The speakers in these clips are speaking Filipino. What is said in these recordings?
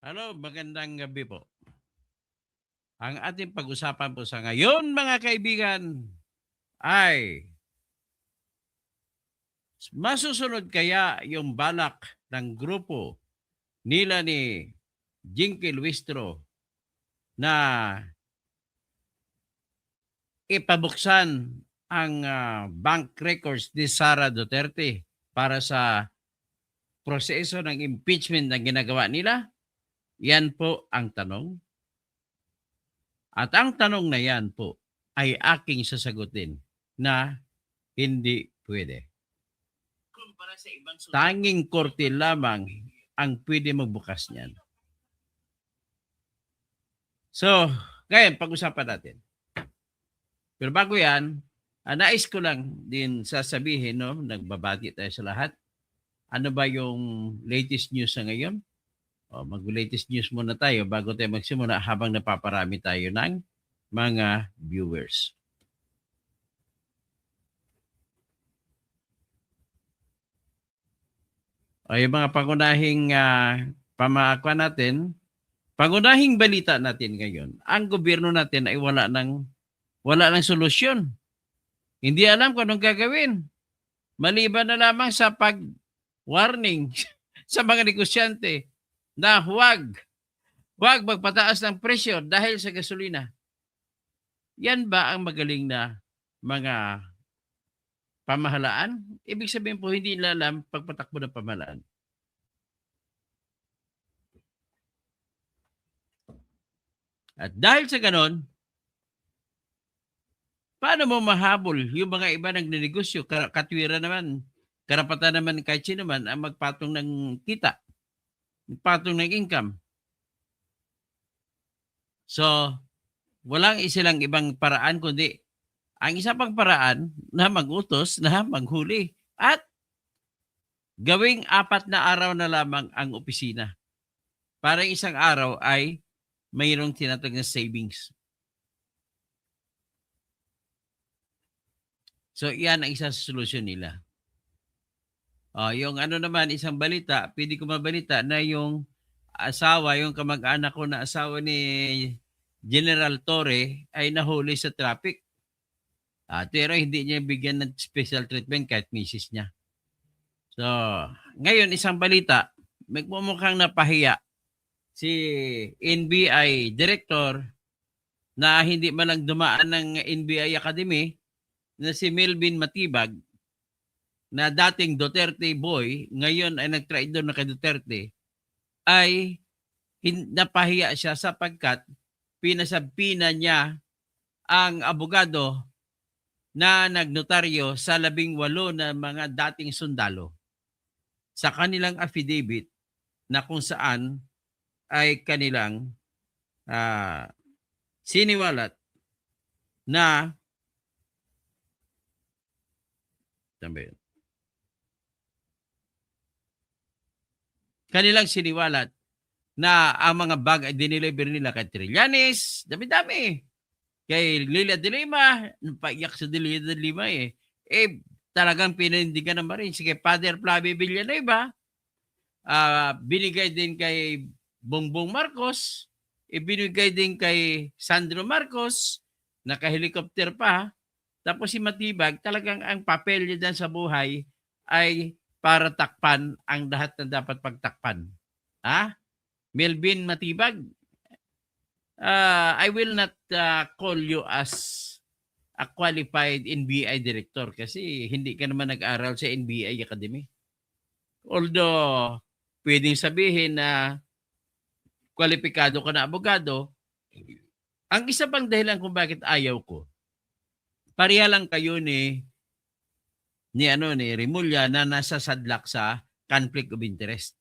Hello, magandang gabi po. Ang ating pag-usapan po sa ngayon, mga kaibigan, ay masusunod kaya yung balak ng grupo nila ni Jinky Luistro na ipabuksan ang bank records ni Sara Duterte para sa proseso ng impeachment na ginagawa nila? Yan po ang tanong. At ang tanong na yan po ay aking sasagutin na hindi pwede. Tanging korte lamang ang pwede magbukas niyan. So, ngayon, pag-usapan natin. Pero bago yan, nais ko lang din sasabihin, no, nagbabati tayo sa lahat. Ano ba yung latest news sa ngayon? Mag-latest news muna tayo bago tayo magsimula habang napaparami tayo ng mga viewers. Yung mga pangunahing pamakuan natin, pangunahing balita natin ngayon, ang gobyerno natin ay wala ng solusyon. Hindi alam kung anong gagawin. Maliban na lamang sa pag-warning sa mga negosyante na huwag magpataas ng presyo dahil sa gasolina. Yan ba ang magaling na mga pamahalaan? Ibig sabihin po, hindi nila alam pagpatakbo ng pamahalaan. At dahil sa ganon, paano mo mahabol yung mga iba nagnenegosyo? Katwira naman, karapatan naman kahit sino man ang magpatong ng kita, magpatong ng income. So, walang isilang ibang paraan kundi ang isa pang paraan na mag-utos na maghuli at gawing 4 na araw na lamang ang opisina. Para isang araw ay mayroong tinatawag na savings. So, iyan ang isa sa solusyon nila. Yung ano naman, isang balita, pwede ko mabalita na yung asawa, yung kamag-anak ko na asawa ni General Torre ay nahuli sa traffic. Pero hindi niya bigyan ng special treatment kahit misis niya. So, ngayon isang balita, magmumukhang napahiya si NBI director na hindi man lang dumaan ng NBI Academy na si Melvin Matibag na dating Duterte boy, ngayon ay nag-traidor na kay Duterte, ay napahiya siya sapagkat pinasabpina niya ang abogado na nagnotaryo sa 18 na mga dating sundalo sa kanilang affidavit na kung saan ay kanilang siniwalat na ang mga bag ay dineliver nila kay Trillanes, dami-dami. Kay Lilia de Lima, napaiyak sa Lilia de Lima talagang pinindigan naman rin. Sige, Father Flavio Villanueva, binigay din kay Bongbong Marcos, ibinigay din kay Sandro Marcos, naka-helicopter pa. Tapos si Matibag, talagang ang papel niya dyan sa buhay ay para takpan ang lahat na dapat pagtakpan. Melvin Matibag, I will not call you as a qualified NBI director kasi hindi ka naman nag-aral sa NBI Academy. Although, pwedeng sabihin na kwalipikado ka na abogado, ang isa pang dahilan kung bakit ayaw ko, pareha lang kayo ni Remulla na nasa sadlak sa conflict of interest.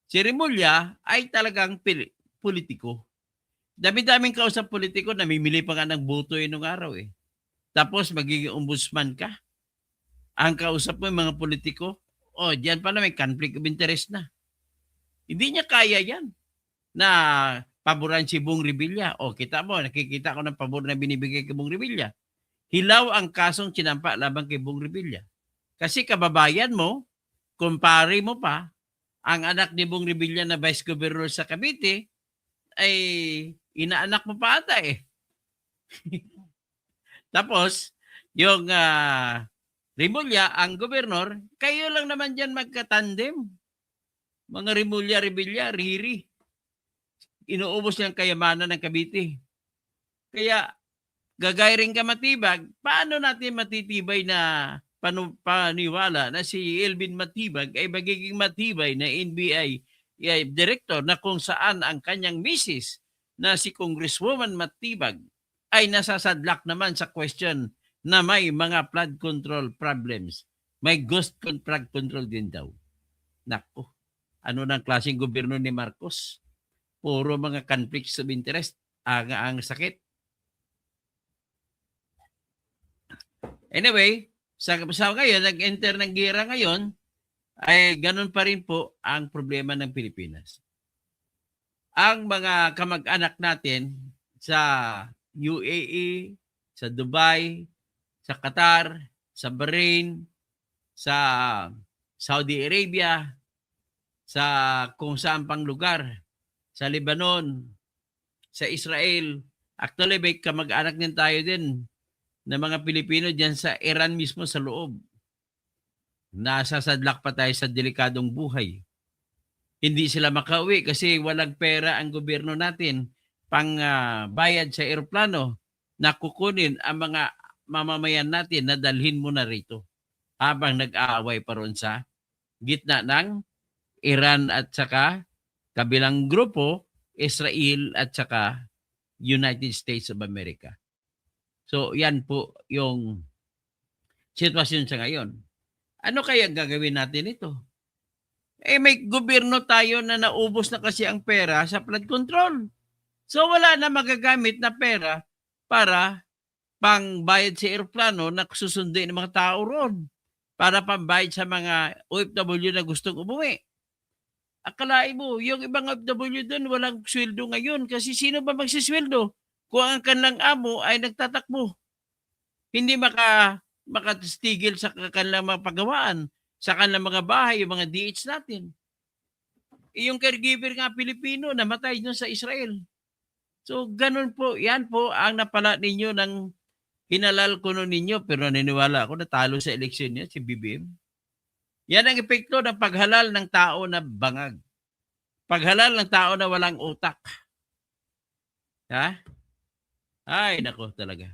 Si Remulla ay talagang politiko. Dami-daming kausap politiko, namimili pa nga ng boto nung araw Tapos magiging ombudsman ka. Ang kausap mo yung mga politiko, diyan pala may conflict of interest na. Hindi niya kaya yan na paboran si Bong Revilla. Kita mo, nakikita ko ng pabor na binibigay kay Bong Revilla. Hilaw ang kasong sinampa laban kay Bong Revilla. Kasi kababayan mo, kumpare mo pa, ang anak ni Bong Revilla na Vice Governor sa Cavite ay inaanak mo pa ata eh. Tapos, yung Rimulya, ang gobernador, kayo lang naman dyan magkatandem. Mga Rimulya, Revilla, Riri. Inuubos niyang kayamanan ng Cavite. Kaya, gagay rin ka matibag, paano natin matitibay na paniwala na si Elvin Matibag ay magiging matibay na NBI director na kung saan ang kanyang misis na si Congresswoman Matibag ay nasasadlak naman sa question na may mga flood control problems. May ghost flood control din daw. Nako, ano ng klaseng gobyerno ni Marcos? Puro mga conflicts of interest. Ang sakit. Anyway, sa ngayon, nag-enter ng gera ngayon, ay ganun pa rin po ang problema ng Pilipinas. Ang mga kamag-anak natin sa UAE, sa Dubai, sa Qatar, sa Bahrain, sa Saudi Arabia, sa kung saan pang lugar, sa Lebanon, sa Israel. Actually, may kamag-anak din tayo din na mga Pilipino dyan sa Iran mismo sa loob. Nasasadlak pa tayo sa delikadong buhay. Hindi sila makauwi kasi walang pera ang gobyerno natin pang bayad sa eroplano na kukunin ang mga mamamayan natin na dalhin mo na rito habang nag-aaway pa ron sa gitna ng Iran at saka kabilang grupo, Israel at saka United States of America. So, yan po yung sitwasyon sa ngayon. Ano kaya gagawin natin ito? May gobyerno tayo na naubos na kasi ang pera sa flood control. So, wala na magagamit na pera para pangbayad sa eroplano na susundin ng mga tao ron. Para pambayad sa mga OFW na gustong umuwi. Akalain mo, yung ibang OFW doon walang sweldo ngayon kasi sino ba magsisweldo? Kung ang kanilang amo ay nagtatakbo, hindi makatistigil sa kanilang mga pagawaan, sa kanilang mga bahay, yung mga DH natin. Yung caregiver nga Pilipino, namatay doon sa Israel. So, ganun po, yan po ang napala ninyo ng hinalal ko nun ninyo, pero naniniwala ako natalo sa eleksyon niya, si BBM. Yan ang epekto ng paghalal ng tao na bangag. Paghalal ng tao na walang utak. Ha? Ay, nako talaga.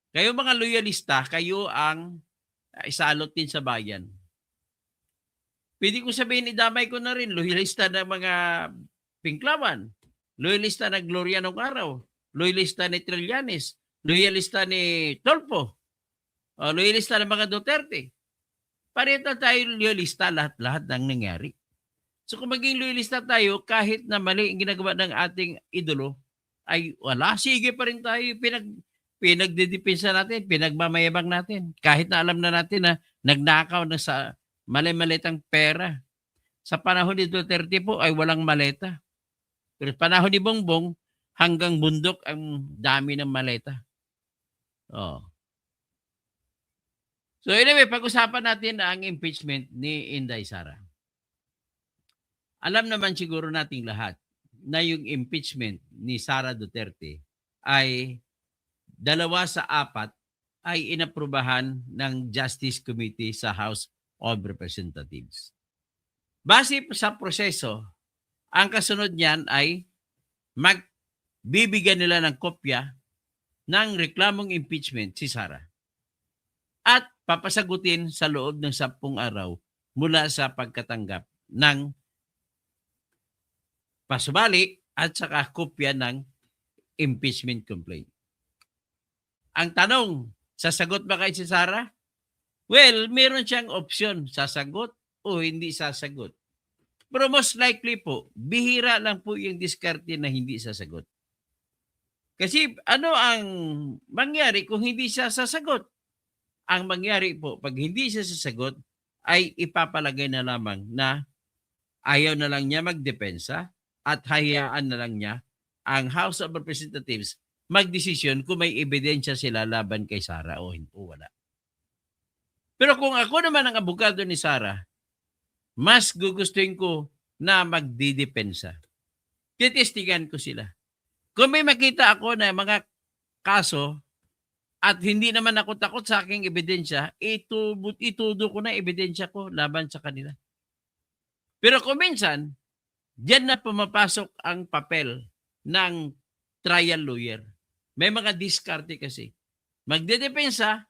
Kayo mga loyalista, kayo ang isalot din sa bayan. Pwede ko sabihin, idamay ko na rin, loyalista ng mga Pinklawan, loyalista ng Gloria nung araw, loyalista ni Trillanes, loyalista ni Tolpo, loyalista ng mga Duterte. Pareho tayo loyalista lahat-lahat ng nangyari. So kung maging loyalista tayo, kahit na mali ang ginagawa ng ating idolo, ay wala, sige pa rin tayo, pinagdidepensa natin, pinagmamayabang natin. Kahit na alam na natin na nagnakaw na sa mali-malitang pera. Sa panahon ni Duterte po ay walang maleta. Pero sa panahon ni Bongbong, hanggang bundok ang dami ng maleta. Oh. So anyway, pag-usapan natin ang impeachment ni Inday Sara. Alam naman siguro nating lahat na yung impeachment ni Sara Duterte ay 2 sa 4 ay inaprubahan ng Justice Committee sa House of Representatives. Base sa proseso, ang kasunod niyan ay magbibigyan nila ng kopya ng reklamong impeachment si Sara at papasagutin sa loob ng 10 araw mula sa pagkatanggap ng pasubali at saka kopya ng impeachment complaint. Ang tanong, sasagot ba kay si Sara? Well, meron siyang opsyon, sasagot o hindi sasagot. Pero most likely po, bihira lang po yung diskarte na hindi sasagot. Kasi ano ang mangyari kung hindi siya sasagot? Ang mangyari po, pag hindi siya sasagot, ay ipapalagay na lamang na ayaw na lang niya magdepensa at hayaan na lang niya ang House of Representatives magdesisyon kung may ebidensya sila laban kay Sara o wala. Pero kung ako naman ang abogado ni Sara, mas gugustuhin ko na magdidepensa. Titestigan ko sila. Kung may makita ako na mga kaso at hindi naman ako takot sa aking ebidensya, itudo ko na ebidensya ko laban sa kanila. Pero kung minsan, diyan na pumapasok ang papel ng trial lawyer. May mga diskarte kasi. Magdedepensa,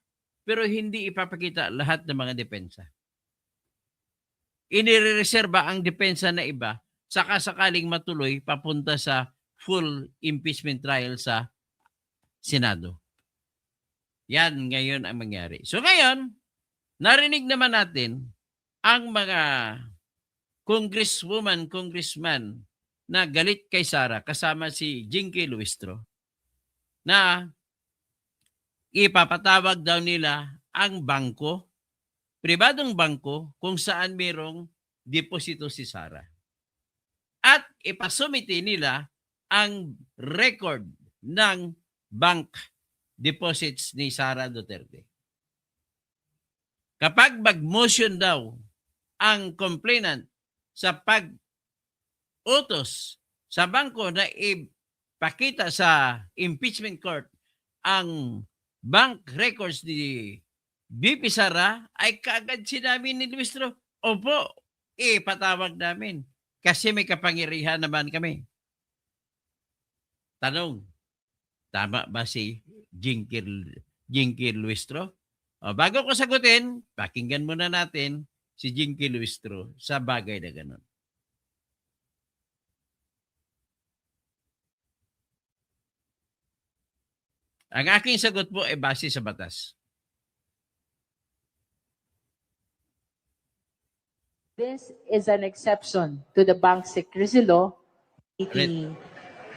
pero hindi ipapakita lahat ng mga depensa. Inireserba ang depensa na iba, saka sakaling matuloy papunta sa full impeachment trial sa Senado. Yan ngayon ang mangyari. So ngayon, narinig naman natin ang mga congresswoman, congressman na galit kay Sara kasama si Jinky Luistro na ipapatawag daw nila ang bangko, pribadong bangko kung saan merong deposito si Sara. At ipasumiti nila ang record ng bank deposits ni Sara Duterte. Kapag mag-motion daw ang complainant sa pag-utos sa bangko na ipakita sa impeachment court ang bank records ni BP Sara, ay kaagad sinabi ni Luistro, opo, ipatawag namin kasi may kapangyarihan naman kami. Tanong, tama ba si Jinky Luistro? O, bago ko sagutin, pakinggan muna natin si Jinky Luistro sa bagay na ganun. Ang aking sagot po ay base sa batas. This is an exception to the bank secrecy law. Committee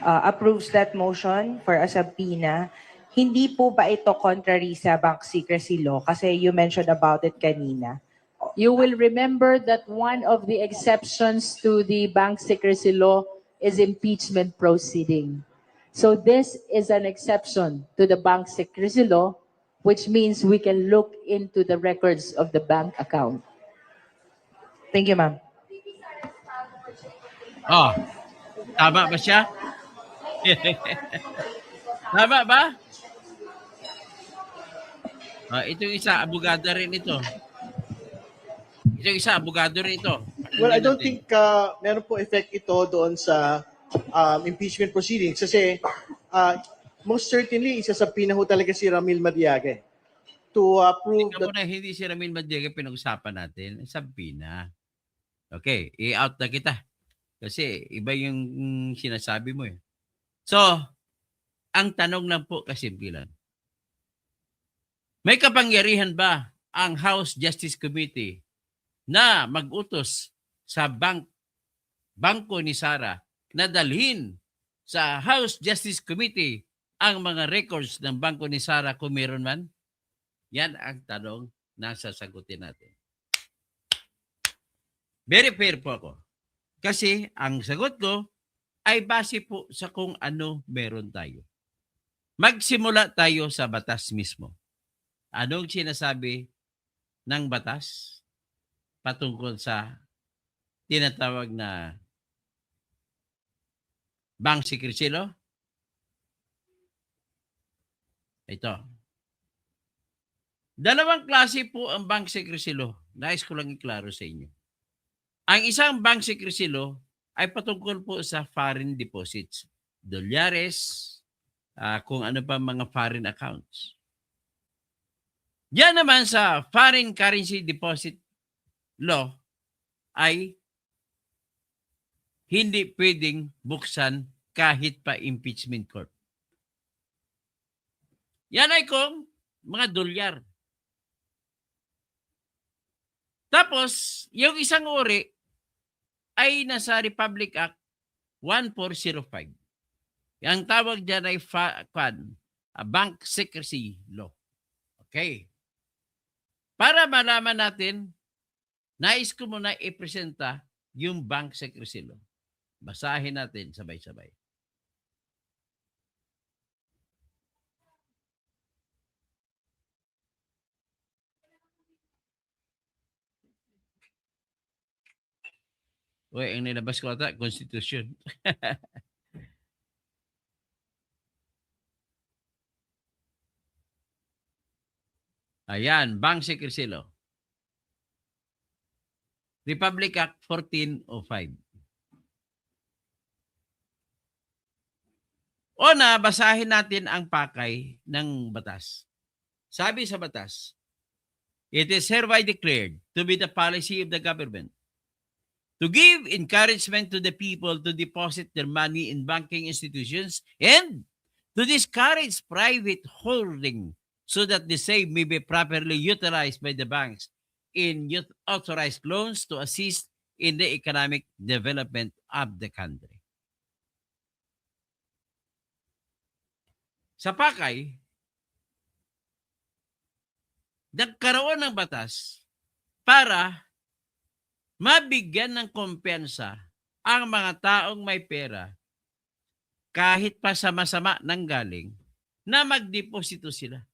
approves that motion for a subpoena. Hindi po ba ito contrary sa bank secrecy law? Kasi you mentioned about it kanina. You will remember that one of the exceptions to the bank secrecy law is impeachment proceeding. So this is an exception to the bank secrecy law, which means we can look into the records of the bank account. Thank you, ma'am. Oh, tama ba siya? Tama ba? Itong isa, abogado rin ito. Itong isa, abogado rin ito. Well, I don't think meron po effect ito doon sa impeachment proceedings kasi most certainly isa sa pinaho talaga si Ramil Madiaga to prove Tingnan mo that na hindi si Ramil Madiaga pinag-usapan natin. Sabi na. Okay, i-out na kita. Kasi iba yung sinasabi mo eh. So, ang tanong lang po kasimpilan. May kapangyarihan ba ang House Justice Committee na mag-utos sa bangko ni Sara na dalhin sa House Justice Committee ang mga records ng bangko ni Sara kung meron man? Yan ang tanong na sasagutin natin. Very fair po ako. Kasi ang sagot ko ay base po sa kung ano meron tayo. Magsimula tayo sa batas mismo. Anong sinasabi ng batas patungkol sa tinatawag na bank secrecy law? Ito. Dalawang klase po ang bank secrecy law. Nais ko lang iklaro sa inyo. Ang isang bank secrecy law ay patungkol po sa foreign deposits, dolyares, kung ano pa mga foreign accounts. Diyan naman sa foreign currency deposit law ay hindi pwedeng buksan kahit pa impeachment court. Yan ay kung mga dolyar. Tapos, yung isang uri ay nasa Republic Act 1405. Ang tawag dyan ay Bank Secrecy Law. Okay. Para malaman natin, nais ko muna i-presenta yung Bank Secrecy Law. Basahin natin sabay-sabay. Uy, ang nilabas ko ata, Constitution. Ayan, Bank Secrecy Law. Republic Act 1405. Una, basahin natin ang pakay ng batas. Sabi sa batas, it is hereby declared to be the policy of the government to give encouragement to the people to deposit their money in banking institutions and to discourage private holding so that the same may be properly utilized by the banks in youth authorized loans to assist in the economic development of the country. Sa pakay, nagkaroon ng batas para mabigyan ng kumpiyansa ang mga taong may pera kahit pa sa masama nang galing na magdeposito sila.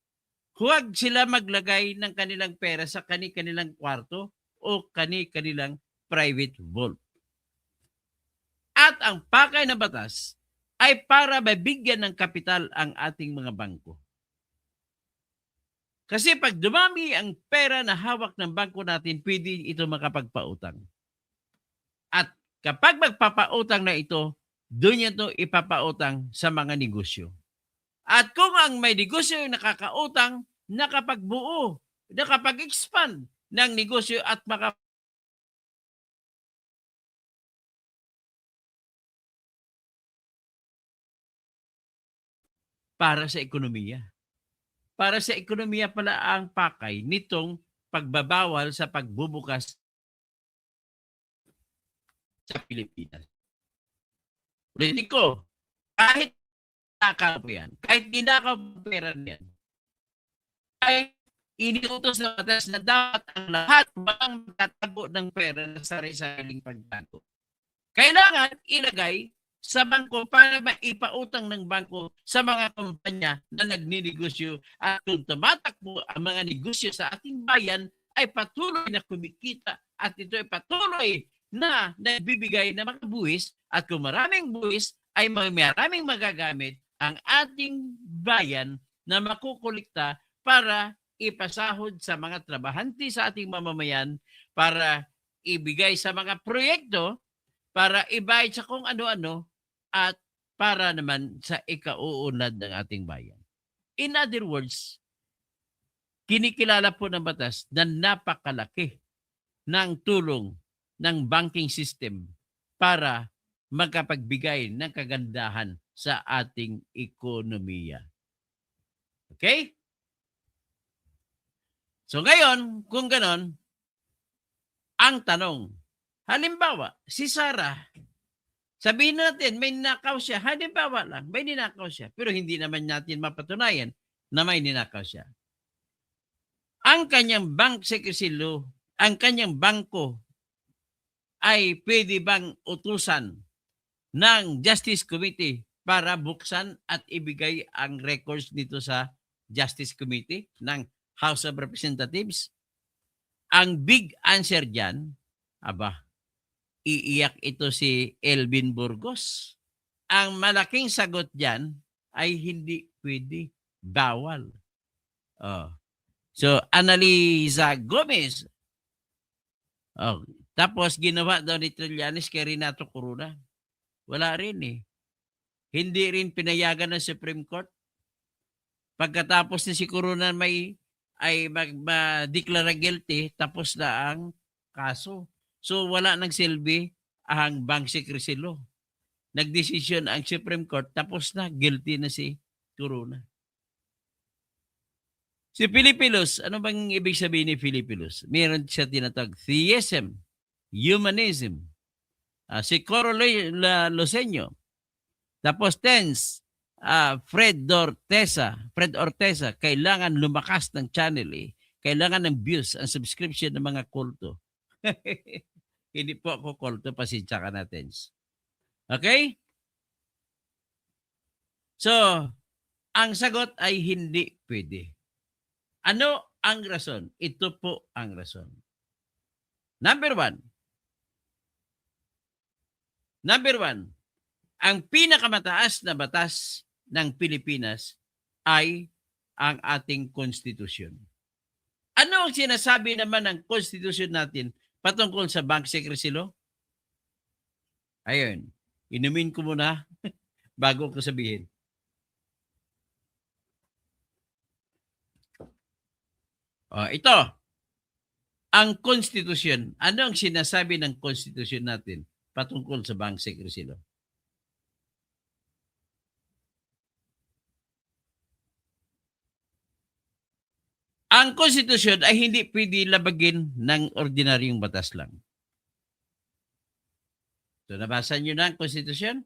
Huwag sila maglagay ng kanilang pera sa kanilang kwarto o kanilang private vault. At ang pakay na batas ay para mabigyan ng kapital ang ating mga bangko. Kasi pag dumami ang pera na hawak ng bangko natin, pwede ito makapagpautang. At kapag magpapautang na ito, doon niya ito ipapautang sa mga negosyo. At kung ang may negosyo yung nakakautang, nakapagbuo, nakapag-expand ng negosyo at para sa ekonomiya. Para sa ekonomiya pala ang pakay nitong pagbabawal sa pagbubukas sa Pilipinas. Ulitin ko, kahit nakaw po yan, kahit dinakaw pera niyan, ay iniutos na batas na dapat ang lahat walang magtatago ng pera na sarili-sariling pagtago. Kailangan ilagay sa bangko para maipautang ng bangko sa mga kumpanya na nagninegosyo at kung tumatakbo ang mga negosyo sa ating bayan ay patuloy na kumikita at ito ay patuloy na nagbibigay ng mga buwis at kung maraming buwis ay maraming magagamit ang ating bayan na makukulikta para ipasahod sa mga trabahante sa ating mamamayan para ibigay sa mga proyekto para ibayad sa kung ano-ano at para naman sa ikauunlad ng ating bayan. In other words, kinikilala po ng batas na napakalaki ng tulong ng banking system para magkapagbigay ng kagandahan sa ating ekonomiya. Okay? So ngayon, kung ganon, ang tanong, halimbawa, si Sarah, sabihin natin, may ninakaw siya. Halimbawa lang, may ninakaw siya. Pero hindi naman natin mapatunayan na may ninakaw siya. Ang kanyang bank secrecy law, ang kanyang bangko, ay pwede bang utusan ng Justice Committee para buksan at ibigay ang records nito sa Justice Committee ng House of Representatives? Ang big answer dyan, iiyak ito si Elvin Burgos. Ang malaking sagot dyan ay hindi pwede, bawal. So, Annalisa Gomez. Tapos, ginawa daw ni Trillanes kay Renato Corona. Wala rin eh. Hindi rin pinayagan ng Supreme Court. Pagkatapos ni si Corona ay mag-deklara guilty, tapos na ang kaso. So wala nang silbi ang bank secrecy law. Nagdesisyon ang Supreme Court, tapos na, guilty na si Corona. Si Filipinos, ano bang ibig sabihin ni Filipinos? Meron siya tinatawag theism, humanism. Si Coro Loseño. Tapos tense, Fred Orteza, kailangan lumakas ng channel eh. Kailangan ng views ang subscription ng mga kulto. Hindi po ako kulto, pasensya ka natin. Okay? So, ang sagot ay hindi pwede. Ano ang rason? Ito po ang rason. Number 1, Number 1, ang pinakamataas na batas ng Pilipinas ay ang ating konstitusyon. Ano ang sinasabi naman ng konstitusyon natin patungkol sa Bank Secrecy Law? Ayun, inumin ko muna bago ko sabihin. Ito, ang konstitusyon. Ano ang sinasabi ng konstitusyon natin patungkol sa Bank Secrecy Law? Ang konstitusyon ay hindi pwede labagin ng ordinaryong batas lang. So, nabasa nyo na ang konstitusyon?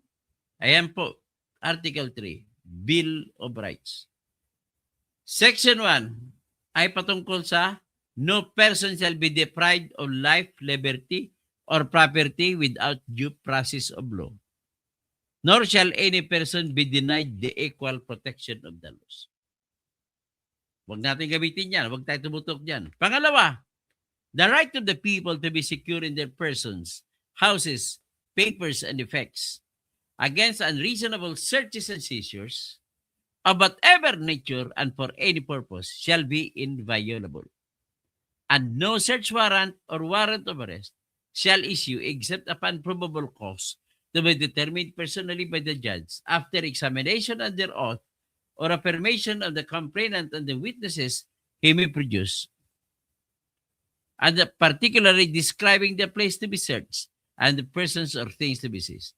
Ayan po, Article 3, Bill of Rights. Section 1 ay patungkol sa no person shall be deprived of life, liberty, or property without due process of law, nor shall any person be denied the equal protection of the laws. Huwag natin gamitin yan. Huwag tayo tumutok dyan. Pangalawa, the right of the people to be secure in their persons, houses, papers, and effects against unreasonable searches and seizures of whatever nature and for any purpose shall be inviolable. And no search warrant or warrant of arrest shall issue except upon probable cause to be determined personally by the judge after examination under oath or affirmation of the complainant and the witnesses he may produce, and particularly describing the place to be searched and the persons or things to be seized.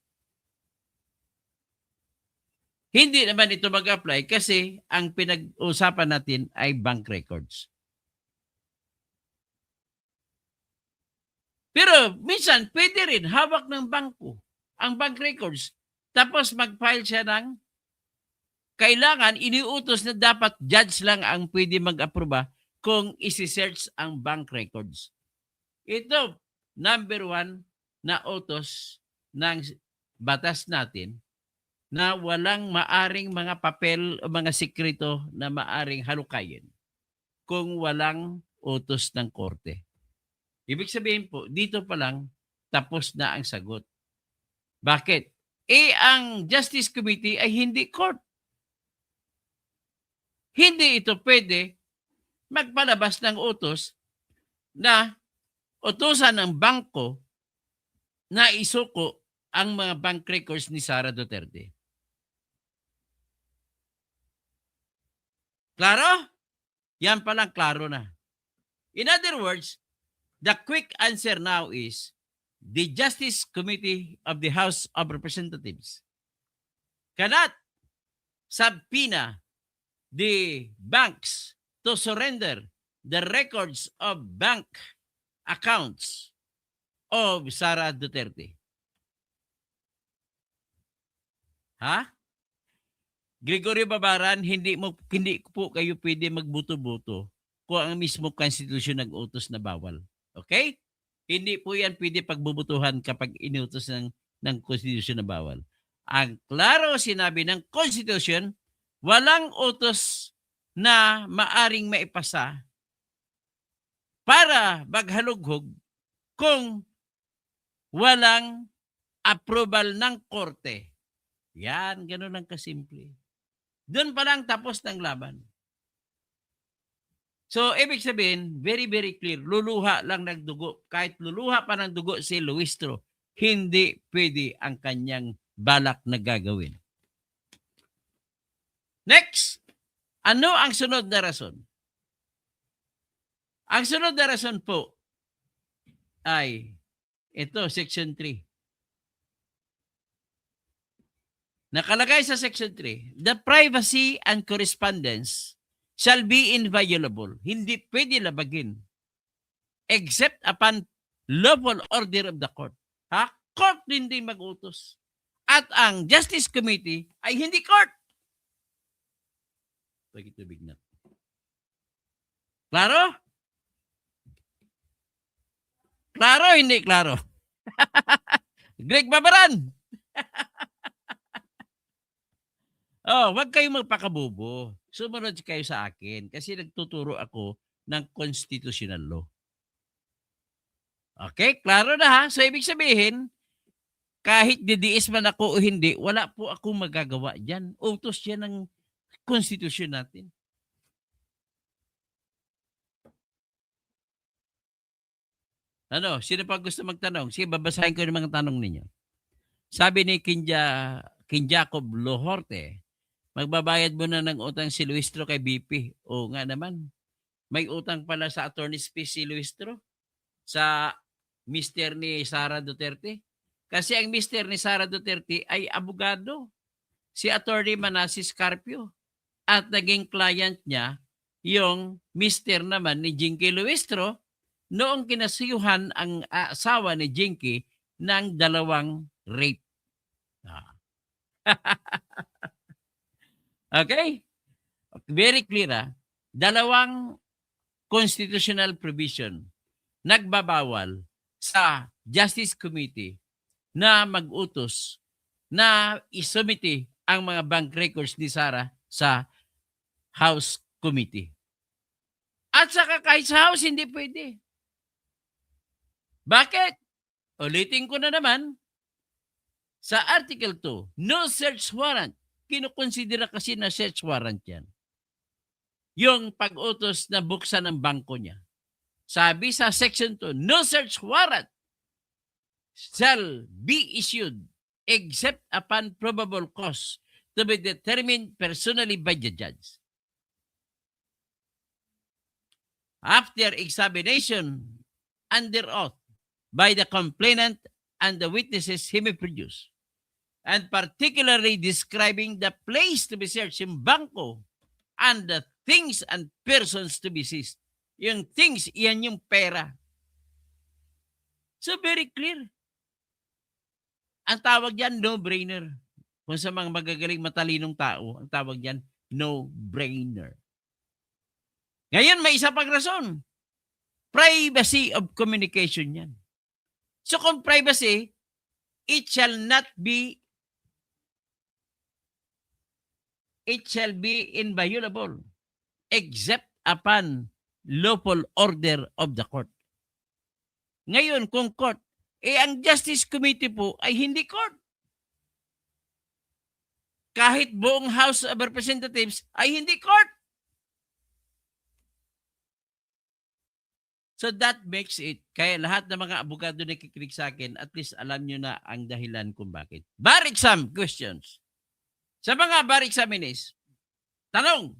Hindi naman ito mag-apply kasi ang pinag-usapan natin ay bank records. Pero minsan, pwede rin hawak ng bangko ang bank records. Tapos mag-file siya ng kailangan iniutos na dapat judge lang ang pwede mag-aproba kung isi-search ang bank records. Ito, number 1 na utos ng batas natin na walang maaring mga papel o mga sikreto na maaring halukayin kung walang utos ng korte. Ibig sabihin po, dito pa lang tapos na ang sagot. Bakit? Ang Justice Committee ay hindi court. Hindi ito pwede magpalabas ng utos na utusan ng bangko na isuko ang mga bank records ni Sara Duterte. Klaro? Yan palang klaro na. In other words, the quick answer now is the Justice Committee of the House of Representatives cannot subpoena the banks to surrender the records of bank accounts of Sara Duterte. Ha? Gregorio Babaran, hindi po kayo pwede magbuto-buto kung ang mismo konstitusyon nag-utos na bawal. Okay? Hindi po yan pwede pagbubutuhan kapag inutos ng konstitusyon na bawal. Ang klaro sinabi ng konstitusyon, walang utos na maaring maipasa para maghalughog kung walang approval ng korte. Yan, ganun lang kasimple. Doon pa lang tapos ng laban. So, ibig sabihin, very, very clear, luluha lang ng dugo. Kahit luluha pa ng dugo si Luistro, hindi pwede ang kanyang balak na gagawin. Next, ano ang sunod na rason? Ang sunod na rason po ay ito, Section 3. Nakalagay sa Section 3, the privacy and correspondence shall be inviolable. Hindi pwede labagin except upon lawful order of the court. Ha? Court hindi mag-utos. At ang Justice Committee ay hindi court. Pagitubig na. Klaro? Klaro, hindi klaro. Greg Babaran. Wag kayong magpakabubo. Sumunod kayo sa akin kasi nagtuturo ako ng constitutional law. Okay, klaro na ha? So ibig sabihin, kahit didiis man ako o hindi, wala po akong magagawa dyan. Utos yan ng konstitusyon natin. Ano, sino pa gusto magtanong? Sige, babasahin ko yung mga tanong ninyo. Sabi ni King Jacob Lohorte, magbabayad mo na ng utang si Luistro kay BP. O nga naman, may utang pala sa attorney's fees si Luistro sa mister ni Sara Duterte. Kasi ang mister ni Sara Duterte ay abogado, si Attorney Manasseh Carpio. At naging client niya yung mister naman ni Jinky Luistro noong kinasiyuhan ang asawa ni Jinky ng 2 rape. Okay? Very clear. 2 constitutional provision nagbabawal sa Justice Committee na mag-utos na isumiti ang mga bank records ni Sara sa House Committee. At saka kahit sa House, hindi pwede. Bakit? Ulitin ko na naman, sa Article 2, no search warrant. Kinukonsidera kasi na search warrant yan. Yung pag-utos na buksan ng bangko niya. Sabi sa Section 2, no search warrant shall be issued except upon probable cause to be determined personally by the judge. After examination under oath by the complainant and the witnesses he may produce, and particularly describing the place to be searched in bangko and the things and persons to be seized. Yung things, yan yung pera. So very clear. Ang tawag yan, no-brainer. Kung sa mga magagaling matalinong tao, ang tawag yan, no-brainer. Ngayon, may isa pang rason. Privacy of communication yan. So kung privacy, it shall be inviolable except upon lawful order of the court. Ngayon, kung court, ang Justice Committee po ay hindi court. Kahit buong House of Representatives ay hindi court. So that makes it, kaya lahat ng mga abogado na kikinig sa akin, at least alam nyo na ang dahilan kung bakit. Bar exam questions. Sa mga bar examinees, tanong,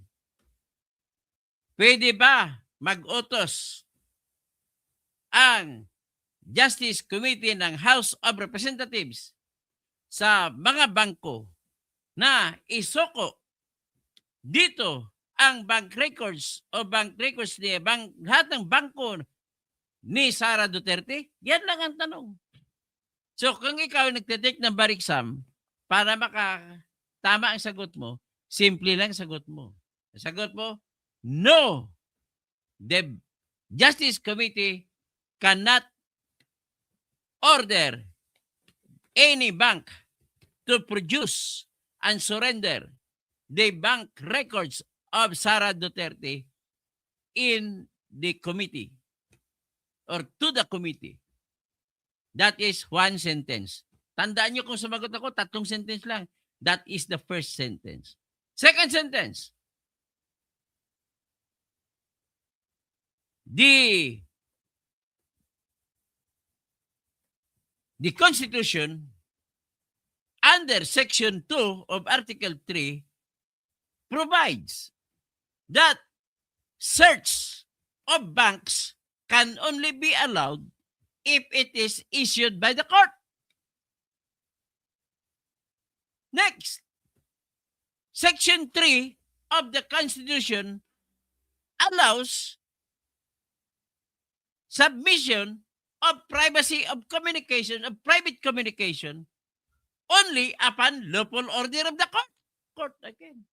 pwede ba mag-utos ang Justice Committee ng House of Representatives sa mga bangko na isoko dito ang bank records o bank records ni lahat ng bangko ni Sara Duterte? Yan lang ang tanong. So kung ikaw nagtitake ng bar exam para makatama ang sagot mo, simple lang sagot mo. Sagot mo, no. The Justice Committee cannot order any bank to produce and surrender the bank records of Sara Duterte in the committee or to the committee. That is 1 sentence. Tandaan nyo kung sumagot ako, 3 sentence lang. That is the first sentence. Second sentence. The Constitution under Section 2 of Article 3 provides that search of banks can only be allowed if it is issued by the court. Next, Section 3 of the Constitution allows submission of privacy of communication, of private communication, only upon lawful order of the court. Court again.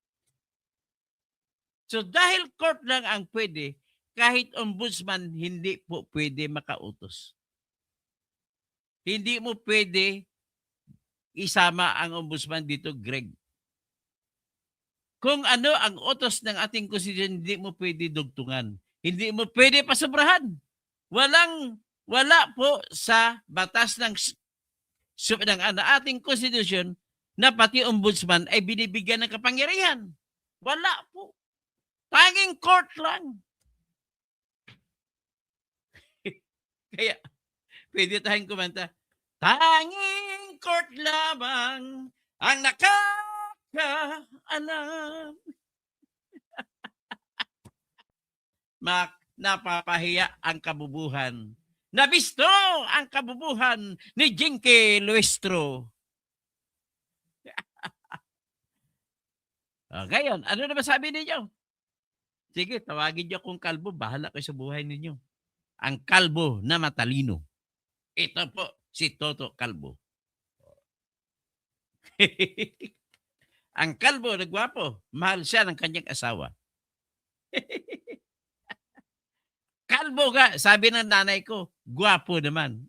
So dahil court lang ang pwede, kahit ombudsman, hindi po pwede makautos. Hindi mo pwede isama ang ombudsman dito, Greg. Kung ano ang utos ng ating konstitusyon, hindi mo pwede dugtungan. Hindi mo pwede pasobrahan. Wala po sa batas ng ng ating konstitusyon na pati ombudsman ay binibigyan ng kapangyarihan. Wala po. Tanging court lang. Kaya, pwede tayong kumanta, tanging court lamang ang nakakaalam. Napapahiya ang kabubuhan. Nabisto ang kabubuhan ni Jinky Luestro. Ngayon, ano na ba sabi ninyo? Sige, tawagin niyo akong kalbo. Bahala kayo sa buhay ninyo. Ang kalbo na matalino. Ito po, si Toto Kalbo. Ang kalbo na gwapo. Mahal siya ng kanyang asawa. Kalbo ka, sabi ng nanay ko, gwapo naman.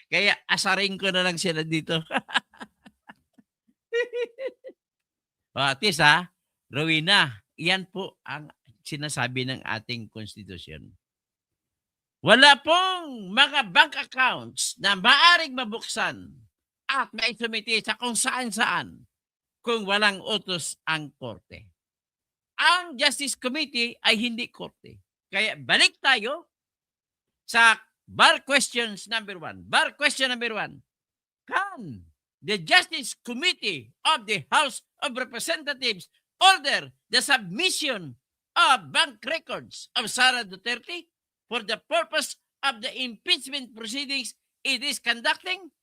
Kaya asarin ko na lang sila dito. At least Rowena, yan po ang sinasabi ng ating konstitusyon. Wala pong mga bank accounts na maaring mabuksan at maisumiti sa kung saan-saan kung walang utos ang korte. Ang Justice Committee ay hindi korte. Kaya balik tayo sa bar questions number 1. Bar question number 1. Can the Justice Committee of the House of Representatives order the submission of bank records of Sara Duterte for the purpose of the impeachment proceedings it is conducting?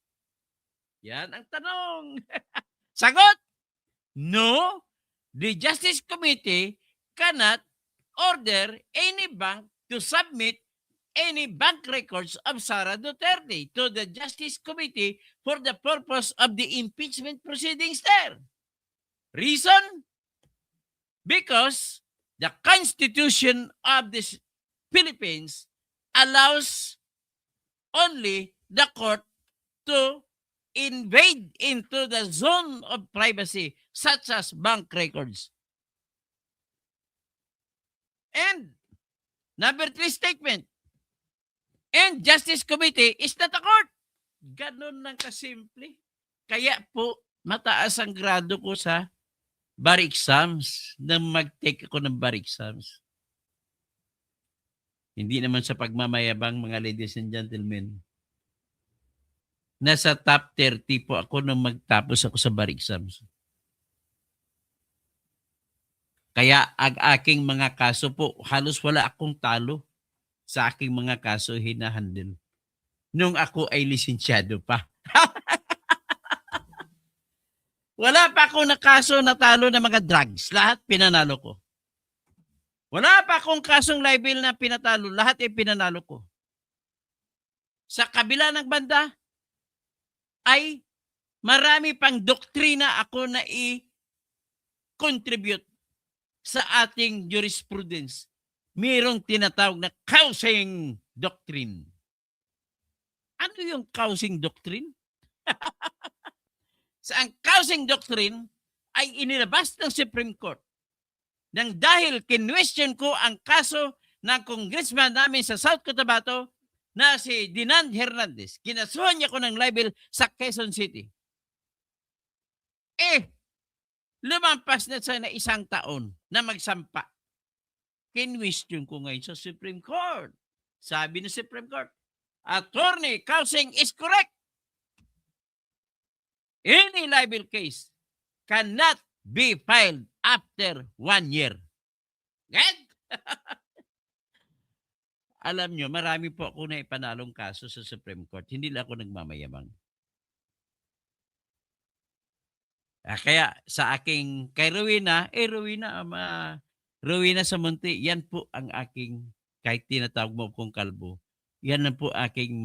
Yan ang tanong. Sagot! No, the Justice Committee cannot order any bank to submit any bank records of Sara Duterte to the Justice Committee for the purpose of the impeachment proceedings there. Reason? Because the Constitution of the Philippines allows only the court to invade into the zone of privacy such as bank records. And number 3 statement, and Justice Committee is not a court. Ganun lang kasimple. Kaya po, mataas ang grado ko sa bar exams nang mag-take ako ng bar exams. Hindi naman sa pagmamayabang, mga ladies and gentlemen. Nasa top 30 po ako nung magtapos ako sa bar exams. Kaya ang aking mga kaso po, halos wala akong talo sa aking mga kaso hinahandle. Nung ako ay lisensyado pa. Wala pa akong nakaso na talo ng mga drugs. Lahat pinanalo ko. Wala pa akong kasong libel na pinatalo. Lahat ay pinanalo ko. Sa kabila ng banda, ay marami pang doktrina ako na i-contribute sa ating jurisprudence. Mayroong tinatawag na causing doctrine. Ano yung causing doctrine? Sa ang causing doctrine ay inilabas ng Supreme Court nang dahil kinwestiyon ko ang kaso ng congressman namin sa South Cotabato na si Dinan Hernandez. Kinasuhan niya ko ng libel sa Quezon City. Lumampas na sana 1 taon na magsampa. Kinwestiyon ko ngayon sa Supreme Court. Sabi ng Supreme Court, Attorney Causing is correct. Any libel case cannot be filed after 1 year. Get? Alam nyo, marami po ako na ipanalong kaso sa Supreme Court. Hindi lang ako nagmamayabang. Kaya sa aking, kay Rowena, Rowena sa Monte, yan po ang aking, kahit tinatawag mo kong kalbo, yan na po aking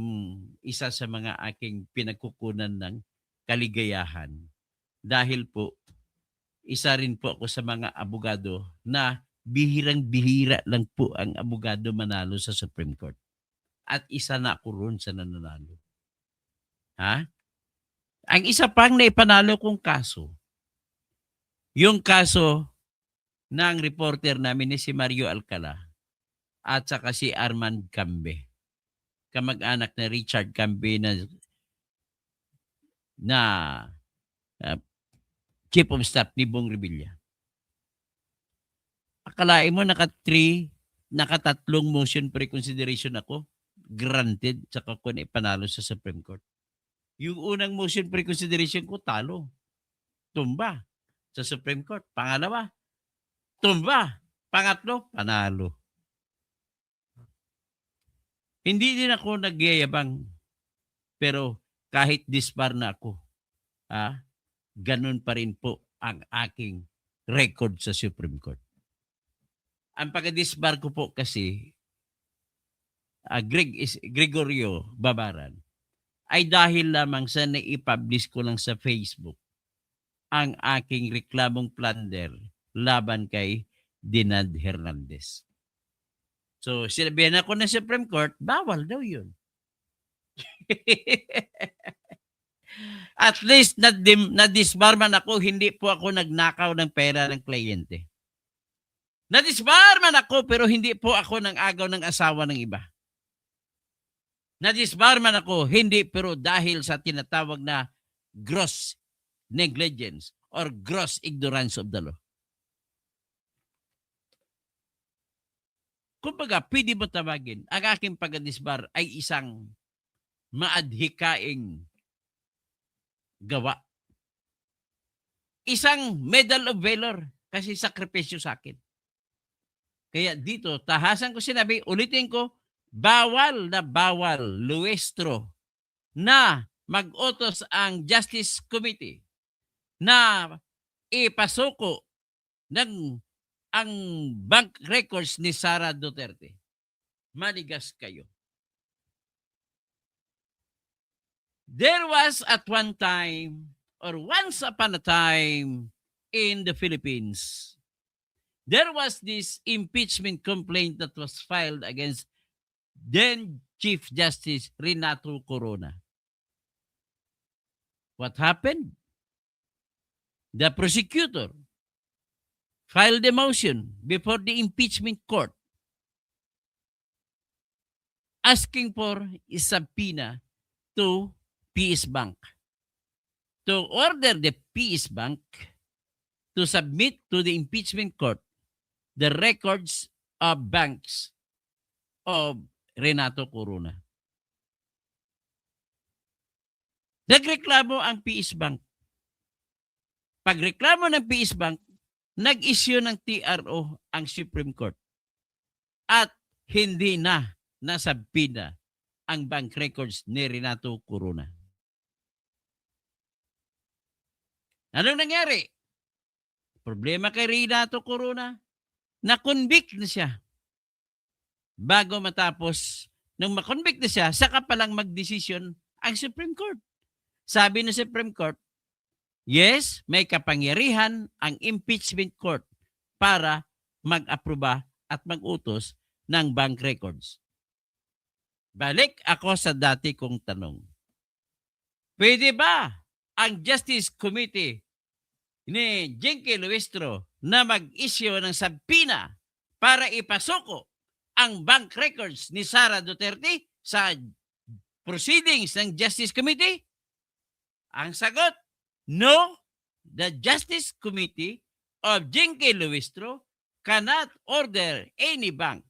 isa sa mga aking pinagkukunan ng kaligayahan. Dahil po, isa rin po ako sa mga abogado na bihirang-bihira lang po ang abogado manalo sa Supreme Court. At isa na ako ron sa nananalo. Ha? Ang isa pang naipanalo kong kaso, yung kaso ng reporter namin ni si Mario Alcala at saka si Armand Cambe. Kamag-anak na Richard Cambe na uh, Chief of Staff ni Bong Revilla. Akalain mo nakatatlong motion pre-consideration ako, granted, saka ko na ipanalo sa Supreme Court. Yung unang motion pre-consideration ko, talo. Tumba sa Supreme Court. Pangalawa, tumba. Pangatlo, panalo. Hindi din ako nagyayabang, pero kahit disbar na ako, ganun pa rin po ang aking record sa Supreme Court. Ang pagka-disbar ko po kasi, Gregorio Babaran, ay dahil lamang sa naipublish ko lang sa Facebook ang aking reklamong plunder laban kay Dinad Hernandez. So, sinabihan ako ng Supreme Court, bawal daw yun. At least, na-disbar man ako, hindi po ako nagnakaw ng pera ng kliyente. Na-disbar man ako, pero hindi po ako nang agaw ng asawa ng iba. Na-disbar man ako, hindi, pero dahil sa tinatawag na gross negligence or gross ignorance of the law. Kumbaga, pwede mo tawagin, ang aking pag-disbar ay isang maadhikaing gawa. Isang Medal of Valor kasi sakripisyo sa akin. Kaya dito, tahasan ko sinabi, ulitin ko, bawal na bawal, Luestro, na mag-utos ang Justice Committee na ipasuko ng ang bank records ni Sara Duterte. Manigas kayo. There was at one time, or once upon a time in the Philippines, there was this impeachment complaint that was filed against then Chief Justice Renato Corona. What happened? The prosecutor filed a motion before the impeachment court asking for a subpoena to PS Bank to order the PS Bank to submit to the impeachment court the records of banks of Renato Corona. Nagreklamo ang PS Bank. Pagreklamo ng PS Bank, nag-issue ng TRO ang Supreme Court at hindi na nasabpina ang bank records ni Renato Corona. Anong nangyari? Problema kay Renato Corona, na-convict na siya. Bago matapos, nung ma-convict na siya, saka palang mag-decision ang Supreme Court. Sabi ng Supreme Court, yes, may kapangyarihan ang impeachment court para mag-aproba at mag-utos ng bank records. Balik ako sa dati kong tanong. Pwede ba ang Justice Committee ni Jinky Luistro na mag-issue ng subpoena para ipasuko ang bank records ni Sara Duterte sa proceedings ng Justice Committee? Ang sagot, no, the Justice Committee of Jinky Luistro cannot order any bank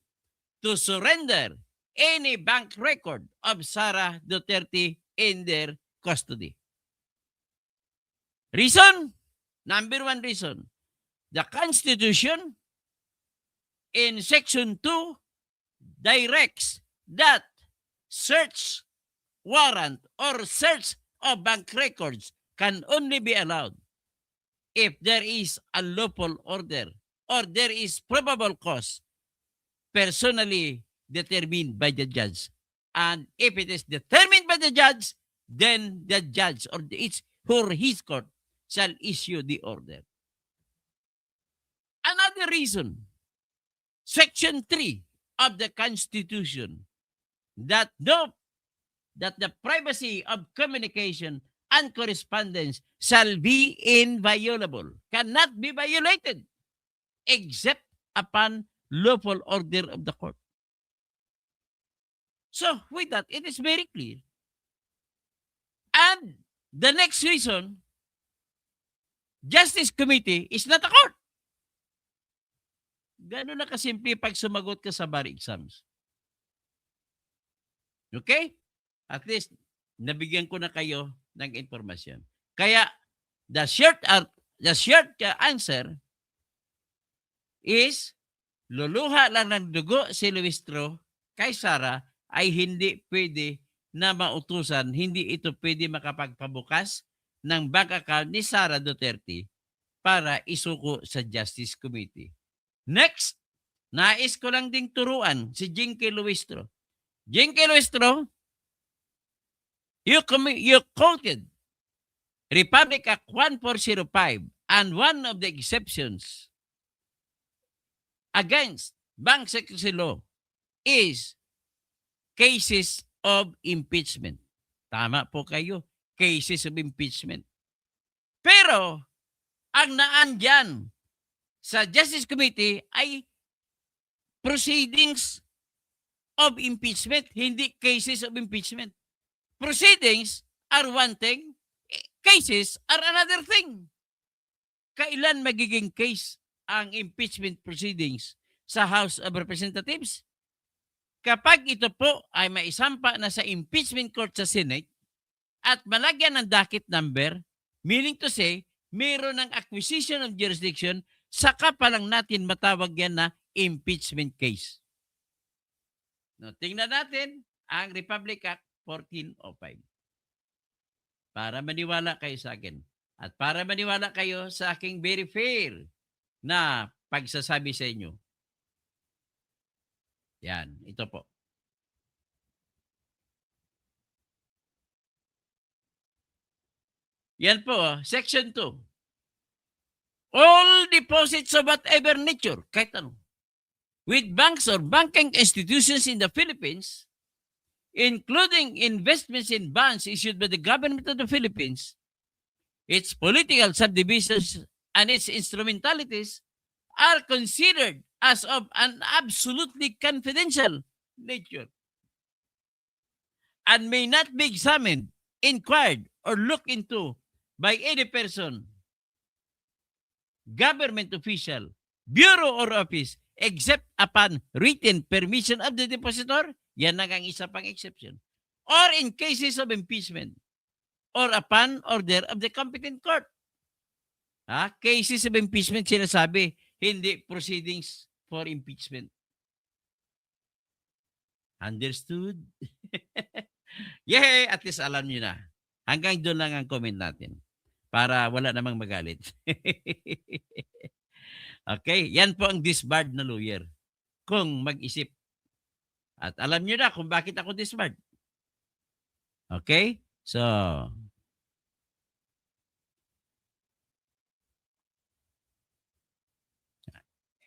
to surrender any bank record of Sara Duterte in their custody. Reason? Number one reason. The Constitution in Section 2 directs that search warrant or search of bank records can only be allowed if there is a lawful order or there is probable cause personally determined by the judge. And if it is determined by the judge, then the judge or his court shall issue the order. Another reason, Section 3 of the Constitution, that the privacy of communication and correspondence shall be inviolable, cannot be violated, except upon lawful order of the court. So, with that, it is very clear. And the next reason, Justice Committee is not a court. Gano'n na kasimple pag sumagot ka sa bar exams. Okay? At least, nabigyan ko na kayo ng informasyon. Kaya, the short answer is, luluha lang ng dugo si Luistro kay Sara ay hindi pwede na mautusan, hindi ito pwede makapagpabukas ng bank account ni Sara Duterte para isuko sa Justice Committee. Next, nais ko lang ding turuan si Jinky Luistro. Jinky Luistro, you quoted Republic Act 1405 and one of the exceptions against bank secrecy law is cases of impeachment. Tama po kayo, cases of impeachment. Pero, ang naandyan sa Justice Committee ay proceedings of impeachment, hindi cases of impeachment. Proceedings are one thing, cases are another thing. Kailan magiging case ang impeachment proceedings sa House of Representatives? Kapag ito po ay maisampa na sa impeachment court sa Senate at malagyan ng docket number, meaning to say, mayroon ng acquisition of jurisdiction, saka pa lang natin matawag yan na impeachment case. No, tingnan natin ang Republic Act 1405. Para maniwala kayo sa akin. At para maniwala kayo sa aking very fair na pagsasabi sa inyo. Yan, ito po. Yan po, Section 2. All deposits of whatever nature, kahit ano, with banks or banking institutions in the Philippines, including investments in bonds issued by the government of the Philippines, its political subdivisions and its instrumentalities are considered as of an absolutely confidential nature and may not be examined, inquired, or looked into by any person, government official, bureau or office, except upon written permission of the depositor. Yan na ang isa pang exception. Or in cases of impeachment or upon order of the competent court. Cases of impeachment, sinasabi, hindi proceedings for impeachment. Understood? Yay! At least alam nyo na. Hanggang doon lang ang comment natin para wala namang magalit. Okay? Yan po ang disbarred na lawyer. Kung mag-isip. At alam nyo na kung bakit ako disbarred. Okay? So,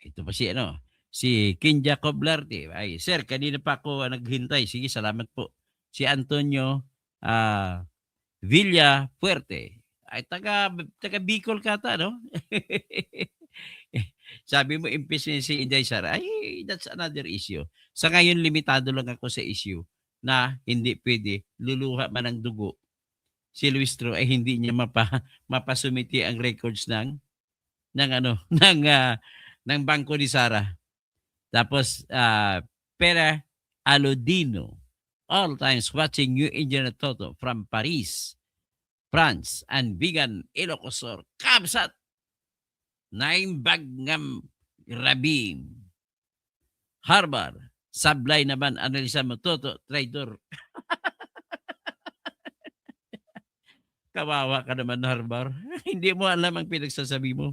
ito pa si King Jacob Larte. Ay, sir, kanina pa ako naghintay. Sige, salamat po. Si Antonio Villa Fuerte. Ay, taga Bicol kata, no? Sabi mo, impeachment si Inday Sara. Ay, that's another issue. Sa ngayon, limitado lang ako sa issue na hindi pwede luluha man ng dugo. Si Luistro ay hindi niya mapasumiti ang records ng bangko ni Sara. Tapos, Pera Alodino, all times watching you in Toto from Paris, France, and Vegan Ilocosor, Kabsat, Naimbag ngam Rabim, Harbar, sablay naman, analisa mo, Toto, traitor. Kawawa ka naman, Harbar. Hindi mo alam ang pinagsasabi mo.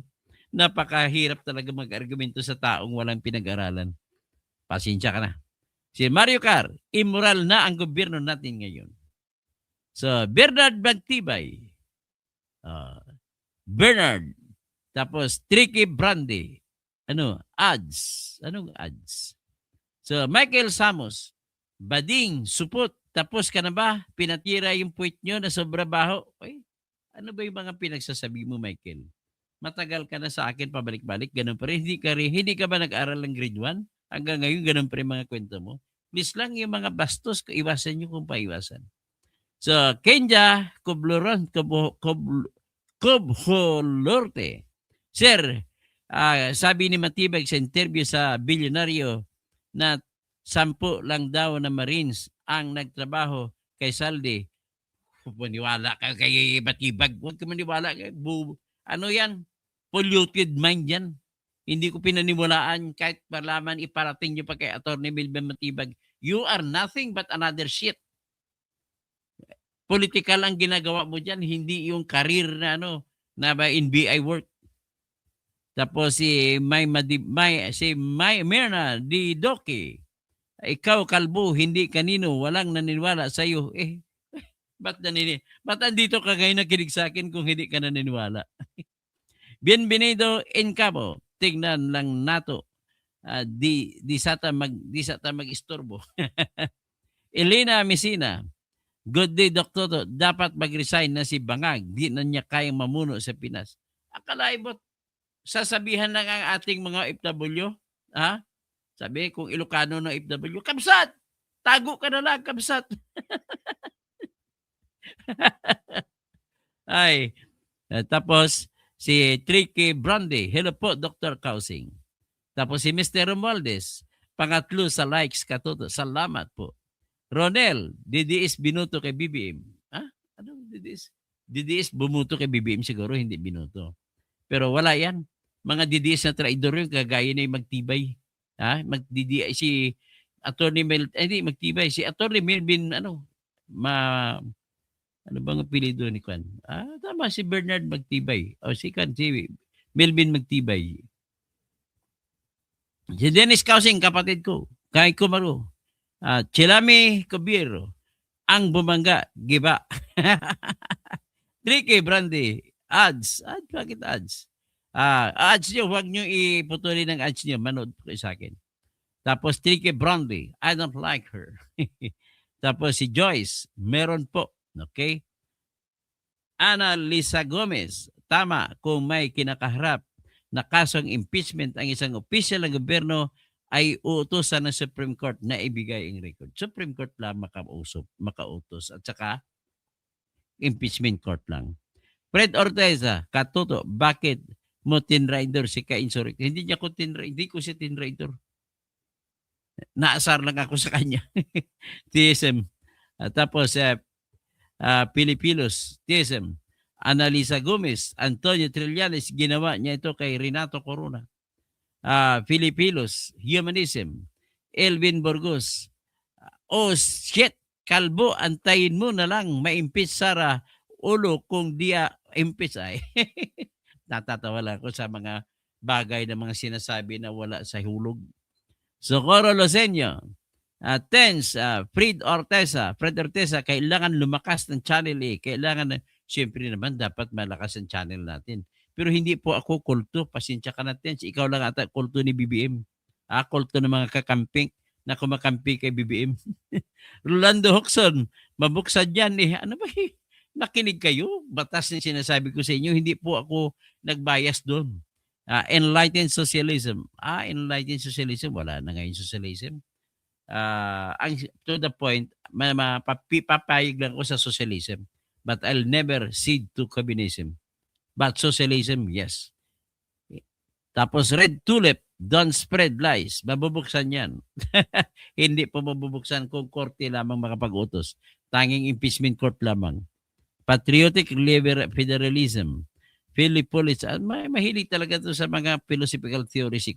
Napakahirap talaga mag-argumento sa taong walang pinag-aralan. Pasensya ka na. Si Mario Car, immoral na ang gobyerno natin ngayon. So, Bernard Bagtibay, Bernard, tapos Tricky Brandy, ads. Anong ads? So, Michael Samos, Bading, Supot, tapos ka na ba? Pinatira yung puwit nyo na sobra baho. Oy, ano ba yung mga pinagsasabi mo, Michael? Matagal ka na sa akin pabalik-balik, ganun pa rin. Hindi ka ba nag-aral ng grade 1? Hanggang ngayon, ganun pa rin mga kwento mo. Please lang yung mga bastos, iwasan nyo kung paiwasan. So, Kenya Cobholorte. Sir, sabi ni Matibag sa interview sa bilyonaryo na 10 lang daw na Marines ang nagtrabaho kay Saldi. Maniwala ka kay Matibag. Huwag ka maniwala. Ano yan? Polluted mind yan. Hindi ko pinaniwalaan kahit malaman iparating nyo pa kay Atty. Milben Matibag. You are nothing but another shit. Political ang ginagawa mo dyan, hindi yung career na na ba NBI work. Tapos si Myrna Di Doki, ikaw kalbo, hindi kanino, walang naniniwala sa iyo. Ba't andito ka ngayon nakinig sa akin kung hindi ka naniniwala? Bienvenido in Cabo. Tignan lang nato. Di sata mag-istorbo. Elena Messina. Good day, Doktor. Dapat mag-resign na si Bangag. Di na niya kayang mamuno sa Pinas. Akalaibot, sasabihan lang ang ating mga FW. Ha? Sabi, kung Ilocano ng FW, Kamsat! Tago ka na lang, Kamsat! Ay, tapos si Tricky Brandy. Hello po, Dr. Kausing. Tapos si Mr. Romualdez. Pangatlo sa likes, Katuto. Salamat po. Ronel, DDS binuto kay BBM. Ha? Ano DDS? DDS bumuto kay BBM siguro, hindi binuto. Pero wala yan. Mga DDS na traidor yung kagaya na yung magtibay. Ha? Magdidi si Attorney magtibay. Si Attorney Melvin, ano bang apelido ni Kwan? Tama, si Bernard Magtibay. O si Melvin Magtibay. Si Dennis Kausing, kapatid ko. Kay Kumaro. Chilami Cobiero. Ang bumangga, giba. Tricky Brandy. Ads. Bakit ads? Ads nyo, huwag nyo iputuli ng ads nyo. Manood po sa akin. Tapos Tricky Brandy. I don't like her. Tapos si Joyce. Meron po. Okay? Ana Lisa Gomez. Tama, kung may kinakaharap na kasong impeachment ang isang opisyal ng gobyerno ay uutosan ng Supreme Court na ibigay ang record. Supreme Court lang makautos. At saka, impeachment court lang. Fred Orteza, Katuto, bakit mo tinrider si ka-insurrect? Hindi niya ko tinrider. Hindi ko si tinrider. Naasar lang ako sa kanya. TSM. Tapos, Pilipilos, TSM. Analisa Gomez, Antonio Trillanes, ginawa niya ito kay Renato Corona. Filipilos, Humanism, Elvin Burgos. Oh shit, kalbo, antayin mo na lang ma-impeach Sara Ulo kung dia impeach ay. Natatawa lang ako sa mga bagay na mga sinasabi na wala sa hulog. Socorro Loseño, Fred Orteza, kailangan lumakas ng channel Kailangan siyempre naman dapat malakas ang channel natin. Pero hindi po ako kulto. Pasensya ka natin. Ikaw lang ata kulto ni BBM. Kulto ng mga kakamping na kumakampi kay BBM. Rolando Hoxon, mabuksan yan Ano ba nakinig kayo? Batas na sinasabi ko sa inyo. Hindi po ako nagbias doon. Enlightened socialism. Enlightened socialism. Wala na ngayon socialism. To the point, papayag lang ako sa socialism. But I'll never cede to communism. But socialism, yes. Tapos Red Tulip, don't spread lies. Mabubuksan yan. Hindi po mabubuksan kung korte lamang makapag-utos. Tanging impeachment court lamang. Patriotic Federalism. Philippolis. Mahilig talaga to sa mga philosophical theories.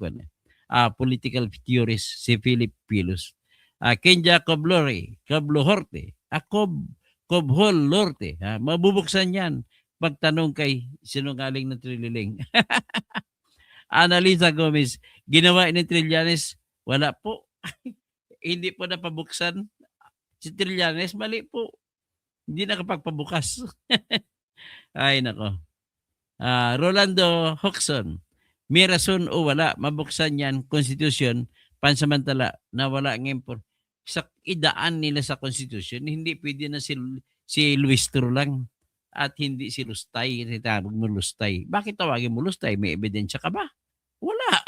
Political theories si Philip Pilos. Kenya Coblohorte. Cobholorte. Mabubuksan yan. Pagtanong kay sinungaling na Trililing. Analisa Gomez, ginawa ni Trillanes, wala po. Hindi po napabuksan. Si Trillanes, mali po. Hindi nakapagpabukas. Ay, nako. Rolando Hoxon, may rason o wala, mabuksan yan, Constitution, pansamantala, na wala ng import. Sa idaan nila sa Constitution, hindi pwede na si Luis Tro lang. At hindi si Lustay, tawag mo Lustay. Bakit tawagin mo Lustay? May ebidensya ka ba? Wala.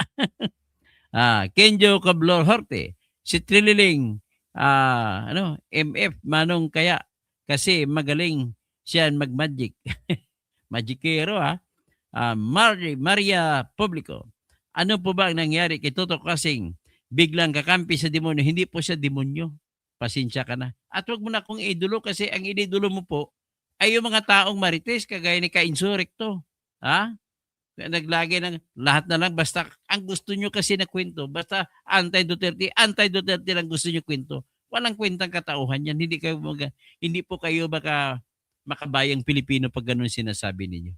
Kenjo Coblohorte, si Trililing, MF Manong Kaya kasi magaling siya mag-magic. Magikero Maria Publico. Ano po ba ang nangyari kay Toto Kasing biglang kakampi sa demonyo? Hindi po siya demonyo. Pasensya ka na. At wag mo na akong idolo kasi ang idolo mo po ay yung mga taong marites kagaya ni Ka-Insurrecto. Ha? Naglagay ng lahat na lang basta ang gusto nyo kasi na kwento. Basta anti-Duterte lang gusto nyo kwento. Walang kwentang katauhan yan. Hindi po kayo makabayang Pilipino pag ganun sinasabi ninyo.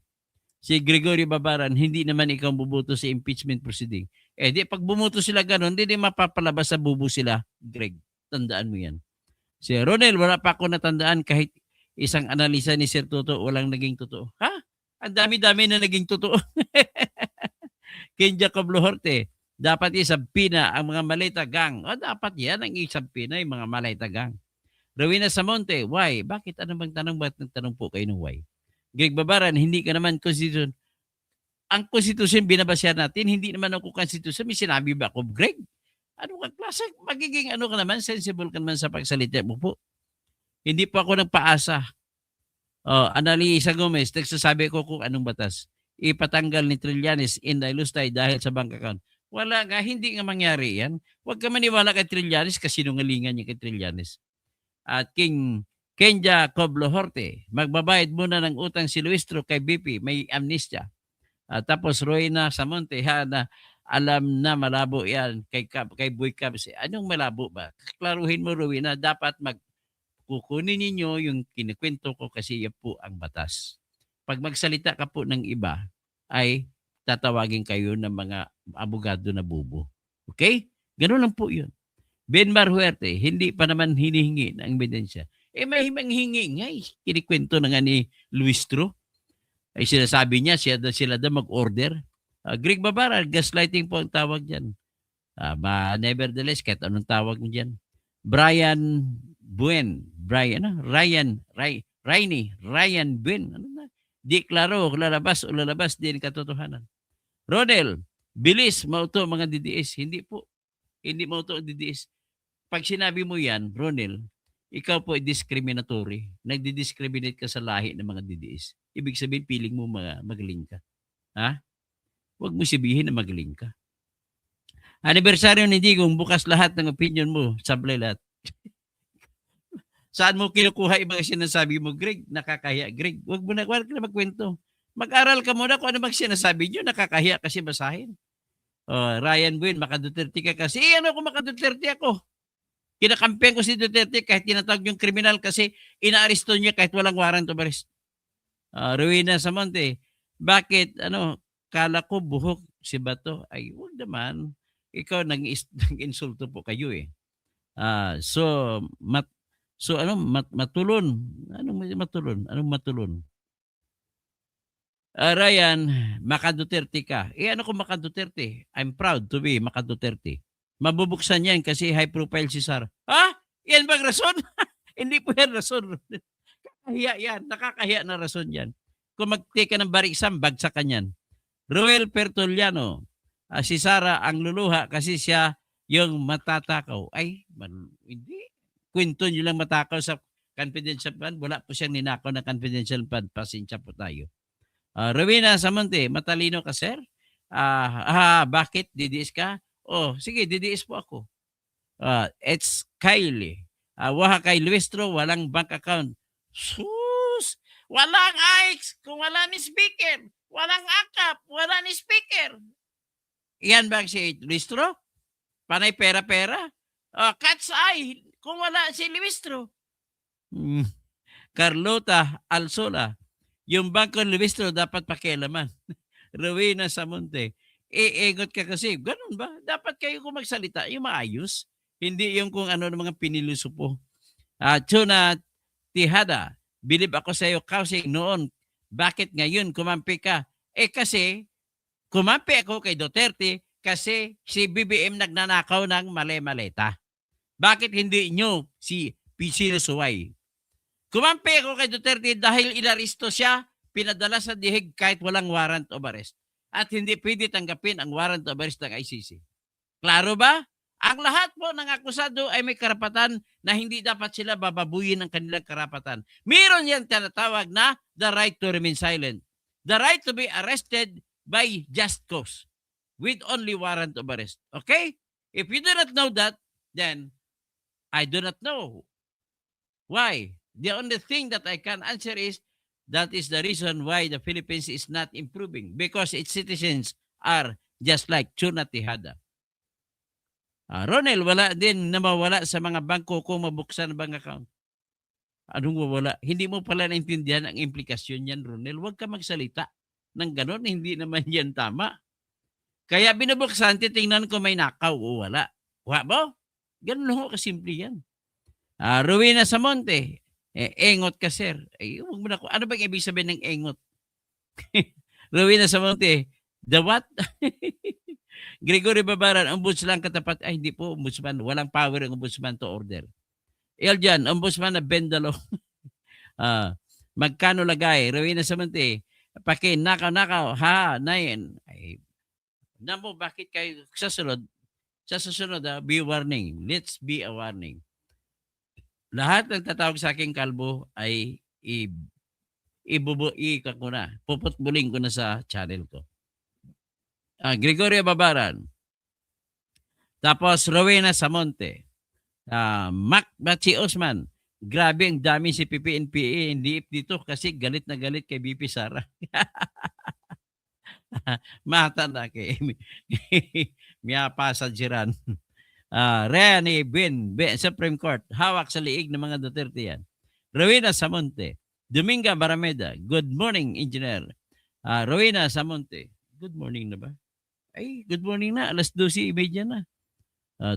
Si Gregorio Babaran, hindi naman ikaw bubuto sa impeachment proceeding. Di pag bumuto sila ganun, hindi mapapalabas sa bubo sila, Greg. Tandaan mo yan. Si Ronel, wala pa ako natandaan kahit isang analisa ni Sir Toto, walang naging totoo. Ha? Ang dami-dami na naging totoo. Ken Jacob Lohorte, dapat isampina ang mga Maleta Gang. Dapat yan ang isampina yung mga Maleta Gang. Rowena Samonte, why? Bakit? Ano bang tanong? Bakit nagtanong po kayo ng why? Greg Babaran, hindi ka naman konstitusyon. Ang konstitusyon binabasya natin, hindi naman ako konstitusyon. May sinabi ba ako, Greg? Ano ka klase? Magiging ano ka naman, sensible ka naman sa pagsalita mo po. Hindi pa ako nagpaasa. Analisa Gomez, nagsasabi ko kung anong batas. Ipatanggal ni Trillanes Inday Lustay dahil sa bank account. Wala nga, hindi nga mangyari yan. Huwag ka maniwala kay Trillanes kasi sinungalingan niya kay Trillanes. At Kenja Coblohorte, magbabayad muna ng utang si Luistro kay BP, may amnestia. Tapos Rowena Samonte, na alam na malabo yan kay Boy Cabs. Anong malabo ba? Klaruhin mo, Rowena, dapat kukunin ninyo yung kinikwento ko kasi yan po ang batas. Pag magsalita ka po ng iba, ay tatawagin kayo ng mga abogado na bubo. Okay? Ganun lang po yun. Benmar Huerte, hindi pa naman hinihingi ng ebidensya. May manghingi nga kinikwento na nga ni Luistro. Ay sinasabi niya, sila daw mag-order. Greg Babara, gaslighting po ang tawag dyan. Nevertheless, kahit anong tawag mo dyan. Ryan Buen. Ano na? Di klaro, lalabas din katotohanan. Rodel, bilis, mauto mga DDS. Hindi po. Hindi mauto ang DDS. Pag sinabi mo yan, Ronel, ikaw po ay discriminatory. Nagdi-discriminate ka sa lahi ng mga DDS. Ibig sabihin, piling mo magaling ka. Ha? Huwag mo sabihin na magaling ka. Anibersaryo ni Digong, bukas lahat ng opinion mo, sablay lahat. Saan mo kinukuha yung mga sinasabi mo, Greg? Nakakahiya, Greg. Huwag na magkwento. Mag-aral ka muna kung ano bang sinasabi nyo. Nakakahiya kasi basahin. Ryan Buin, makaduterte ka kasi. Ano kung makaduterte ako? Kinakampihan ko si Duterte kahit tinatawag yung kriminal kasi inaaresto niya kahit walang warrant of arrest. Rowena Samonte, bakit kala ko buhok si Bato? Ay, huwag naman. Ikaw nag-insulto po kayo eh. Matulon. Anong matulon? Ryan, makaduterte ka. Ano kung makaduterte? I'm proud to be makaduterte. Mabubuksan yan kasi high profile si Sara. Ha? Yan bang rason? Hindi po yan rason. Nakakahiya yan. Nakakahiya na rason yan. Kung mag-take ka ng bariksam, bagsak ka yan. Roel Pertoliano, si Sara ang luluha kasi siya yung matatakaw. Ay, hindi. Kwento nyo lang matakaw sa confidential fund. Wala po siyang ninakaw na confidential fund. Pasensya po tayo. Rowena Samonte, matalino ka, sir? Bakit? DDS ka? Sige, DDS po ako. It's Kylie. Waha kay Luistro, walang bank account. Sus! Walang Ix kung wala ni speaker. Walang akap, wala ni speaker. Iyan ba si Luistro? Panay pera-pera? Cat's eye kung wala si Luistro. Carlota Alsola, yung Bangko Luistro dapat pakialaman. Rowena Samonte, egot ka kasi. Ganun ba? Dapat kayo kung magsalita, yung maayos. Hindi yung kung ano ng mga piniluso po. Chuna Tihada, bilib ako sa iyo kasi noon. Bakit ngayon kumampi ka? Kasi kumampi ako kay Duterte kasi si BBM nagnanakaw ng mali-maleta. Bakit hindi nyo si PC Suway? Kumampi ako kay Duterte dahil inaristo siya, pinadala sa dihig kahit walang warrant of arrest. At hindi pwede tanggapin ang warrant of arrest ng ICC. Klaro ba? Ang lahat po ng akusado ay may karapatan na hindi dapat sila bababuyin ng kanilang karapatan. Meron yan tinatawag na the right to remain silent. The right to be arrested by just cause with only warrant of arrest. Okay? If you do not know that, then I do not know. Why? The only thing that I can answer is that is the reason why the Philippines is not improving because its citizens are just like Chuna Tejada. Ronel, wala din na mawala sa mga bangko kung mabuksan ang bank account. Anong mawala? Hindi mo pala naintindihan ang implikasyon yan, Ronel. Huwag ka magsalita ng ganon. Hindi naman yan tama. Kaya binubuksan, titingnan ko may nakaw o wala. Wala mo? Ganun ho kasimple yan. Rowena Samonte, engot ka, sir. Huwag mo na ko. Ano ba yung ibig sabihin ng engot? Rowena Samonte, the what? Gregory Babaran, ombudsman katapat. Ay, hindi po, ombudsman. Walang power ang ombudsman to order. Eljan, ombudsman na bendalo. Magkano lagay? Rowena Samonte, paki, nakaw, ha, nayin. Ay, namo, bakit kayo sa susunod, be warning. Let's be a warning. Lahat ng tatawag sa aking kalbo ay ibubuika ko na. Puputbuling ko na sa channel ko. Gregorio Babaran. Tapos Rowena Samonte. Mac Bachi Osman. Grabe ang dami si PPNPA. Hindi dito kasi galit na galit kay BP Sara. Mata na kay Miyapa sa Jiran. Rene Ben, Supreme Court. Hawak sa liig ng mga Duterte yan. Rowena Samonte. Dominga Barameda. Good morning, Engineer. Rowena Samonte. Good morning na ba? Ay, good morning na. Alas 12:30 na.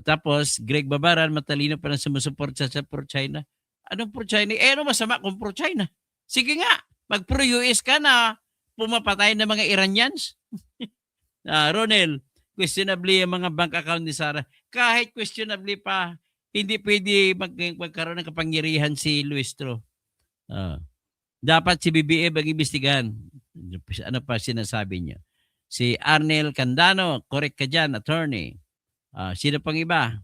Tapos, Greg Babaran, matalino pa na sumusupport sa pro-China. Anong pro-China? Ano masama kung pro-China? Sige nga, mag-pro-US ka na pumapatay ng mga Iranians. Ronel, questionably ang mga bank account ni Sara. Kahit questionably pa, hindi pwede magkaroon ng kapangyarihan si Luistro. Dapat si BBM mag-imbestigahan. Ano pa sinasabi niya? Si Arnel Candano, correct ka dyan, attorney. Sino pang iba?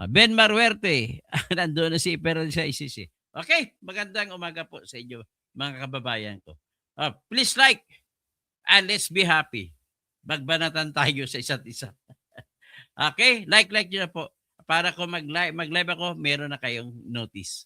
Ben Maruerte, nandoon na si pero sa ICC. Okay, magandang umaga po sa inyo, mga kababayan ko. Please like and let's be happy. Magbanatan tayo sa isa't isa. Okay, like nyo na po. Para kung mag-live ako, meron na kayong notice.